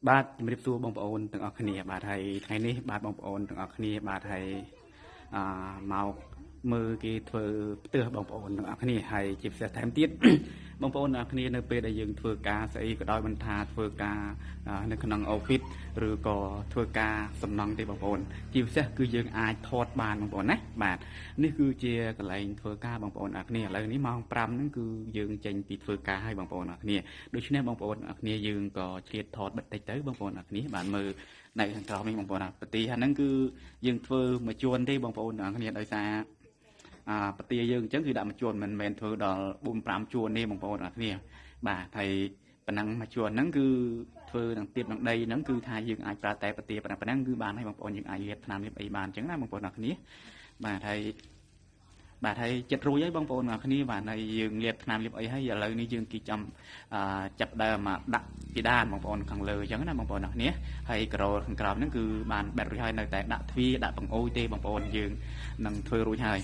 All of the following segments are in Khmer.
បាទជំរាបសួរបងប្អូនទាំងអស់គ្នាបាទហើយថ្ងៃនេះបាទបងប្អូនទាំងអស់គ្នាបាទហើយមកមើលគេធ្វើផ្ទះបងប្អូនទាំងអស់គ្នាហើយជាពិសេសថែមទៀត បងប្អូនទាំងអស់គ្នានៅពេលដែលយើងធ្វើការស្អីក៏ដោយមិនថាធ្វើការនៅក្នុងអូហ្វីសឬក៏ធ្វើការសំណង់ទេបងប្អូនជាពិសេសគឺយើងអាចថតបានបងប្អូនណាបាទនេះគឺជាកន្លែងធ្វើការបងប្អូនទាំងអស់គ្នាឥឡូវនេះម៉ោង5ហ្នឹងគឺយើងចេញពីធ្វើការឲ្យបងប្អូនទាំងអស់គ្នាដូច្នេះបងប្អូនទាំងអស់គ្នាយើងក៏ឆ្លៀតថតបន្តិចទៅបងប្អូនទាំងអស់គ្នាបានមើលនៅខាងក្រោមនេះបងប្អូនណាប្រទីហ្នឹងគឺយើងធ្វើមួយជួនទេបងប្អូនទាំងអស់គ្នាដោយសារប្រទាយើងអញ្ចឹងគឺដាក់មួយជួនមិនមែនធ្វើដល់4 5ជួនទេបងប្អូនអរគ្នាបាទហើយប៉ុណ្ណឹងមួយជួនហ្នឹងគឺធ្វើនឹងទៀតនឹងដីហ្នឹងគឺថាយើងអាចប្រើតែប្រទាប៉ុណ្ណឹងគឺបានហើយបងប្អូនយើងអាចលាបថ្នាំលាបអីបានអញ្ចឹងណាបងប្អូនអរគ្នាបាទហើយចិត្តរួចហើយបងប្អូនអរគ្នាបាទហើយយើងលាបថ្នាំលាបអីហើយឥឡូវនេះយើងគីចំចាប់ដើមមកដាក់ពីដានបងប្អូនខាងលើអញ្ចឹងណាបងប្អូនអរគ្នាហើយក្រោលខាងក្រោមហ្នឹងគឺបានបែតរួចហើយនៅតែដាក់ទ្វារដាក់បង្អុយទេបងប្អូនយើងនឹងធ្វើរួចហើយ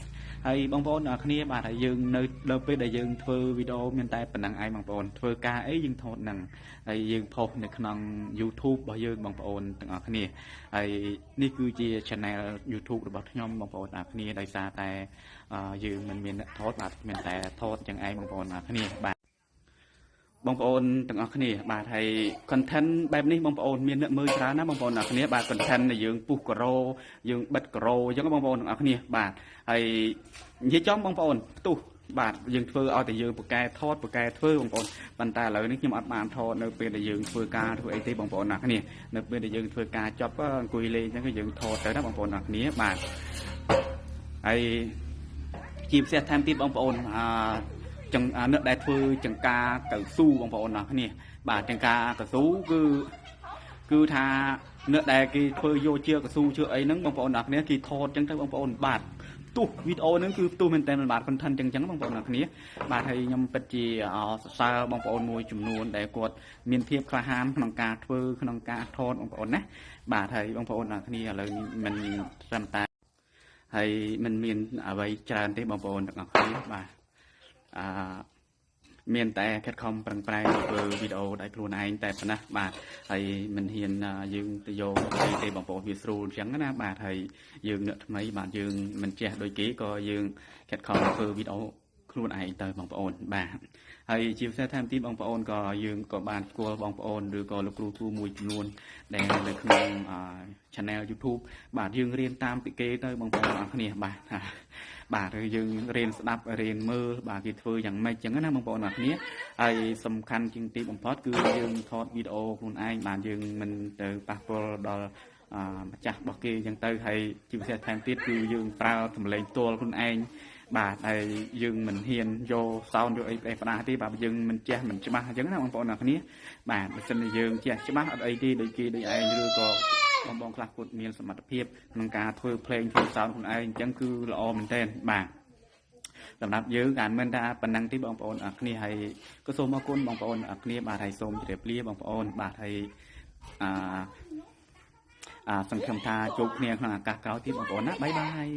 បងប្អូនអរគ្នាបាទហើយយើងនៅដល់ពេលដែលយើងធ្វើវីដេអូមានតែប៉ុណ្ណឹងឯងបងប្អូនធ្វើការអីយើងថតហ្នឹងហើយយើងផុសនៅក្នុង YouTube របស់យើងបងប្អូនទាំងអស់គ្នាហើយនេះគឺជា Channel YouTube របស់ខ្ញុំបងប្អូនទាំងអស់គ្នាដោយសារតែយើងមិនមានអ្នកថតបាទមានតែថតចឹងឯងបងប្អូនទាំងអស់គ្នាបាទបងប្អូនទាំងអស់គ្នាបាទហើយ content បែបនេះបងប្អូនមានអ្នកមើលច្រើនណាបងប្អូនទាំងអស់គ្នាបាទ content ដែលយើងពុះក្រូយើងបិទក្រូអញ្ចឹងបងប្អូនទាំងអស់គ្នាបាទហើយនិយាយចំបងប្អូនផ្ទុះបាទយើងធ្វើឲ្យតែយើងពូកែថតពូកែធ្វើបងប្អូនប៉ុន្តែឥឡូវនេះខ្ញុំអត់បានថតនៅពេលដែលយើងធ្វើការធ្វើអីទេបងប្អូនទាំងអស់គ្នានៅពេលដែលយើងធ្វើការចប់ក៏អង្គុយលេងអញ្ចឹងគឺយើងថតទៅណាបងប្អូនទាំងអស់គ្នាបាទហើយជាពិសេសថែមទៀតបងប្អូនអ្នកដែលធ្វើចង្ការកៅស៊ូបងប្អូនទាំងគ្នាបាទចង្ការកៅស៊ូគឺថាអ្នកដែលគេធ្វើយកជាកៅស៊ូជឿអីហ្នឹងបងប្អូនទាំងគ្នាគេថតចឹងទៅបងប្អូនបាទទោះវីដេអូហ្នឹងគឺផ្ទុះមែនតើមិនបាទ content ចឹងបងប្អូនទាំងគ្នាបាទហើយខ្ញុំពិតជាសរសើរបងប្អូនមួយចំនួនដែលគាត់មានភាពក្លាហានក្នុងការធ្វើក្នុងការថតបងប្អូនណាបាទហើយបងប្អូនទាំងគ្នាឥឡូវនេះមិនត្រឹមតែហើយមិនមានអ្វីច្រើនទេបងប្អូនទាំងអស់គ្នាបាទមានតែខិតខំប្រឹងប្រែងធ្វើវីដេអូដោយខ្លួនឯងតែប៉ុណ្ណេះបាទហើយមិនហ៊ានយើងទៅយកអីទេបងប្អូនវាស្រួលអញ្ចឹងណាបាទហើយយើងអ្នកថ្មីបាទយើងមិនចេះដូចគេក៏យើងខិតខំធ្វើវីដេអូខ្លួនឯងទៅបងប្អូនបាទហើយជាពិសេសថែមទៀតបងប្អូនក៏យើងក៏បានស្គាល់បងប្អូនឬក៏លោកគ្រូមួយចំនួនដែលនៅក្នុង Channel YouTube បាទយើងរៀនតាមពីគេទៅបងប្អូនអរគ្នាបាទឬយើងរៀនស្ដាប់រៀនមើលបាទគេធ្វើយ៉ាងម៉េចចឹងណាបងប្អូនអរគ្នាហើយសំខាន់ជាងទីបំផុតគឺយើងថតវីដេអូខ្លួនឯងបាទយើងមិនទៅប៉ះពាល់ដល់ម្ចាស់របស់គេចឹងទៅហើយជាពិសេសថែមទៀតគឺយើងប្រើសម្លេងផ្ទាល់ខ្លួនឯងបាទហើយយើងមិនហ៊ានយកសោនយកអីផ្ដាស់ទេបាទយើងមិនចេះមិនច្បាស់អញ្ចឹងណាបងប្អូនអរគ្នាបាទបើមិនយើងចេះច្បាស់អត់អីទេដូចគេដូចឯងឬក៏បងខ្លះគាត់មានសមត្ថភាពក្នុងការធ្វើភ្លេងធ្វើសោនខ្លួនឯងអញ្ចឹងគឺល្អមែនទែនបាទសម្រាប់យើងក៏មិនថាប៉ុណ្ណឹងទេបងប្អូនអរគ្នាហើយក៏សូមអរគុណបងប្អូនអរគ្នាបាទហើយសូមជម្រាបលាបងប្អូនបាទហើយសង្ឃឹមថាជួបគ្នាក្នុងឱកាសក្រោយទៀតបងប្អូនណាបាយបាយ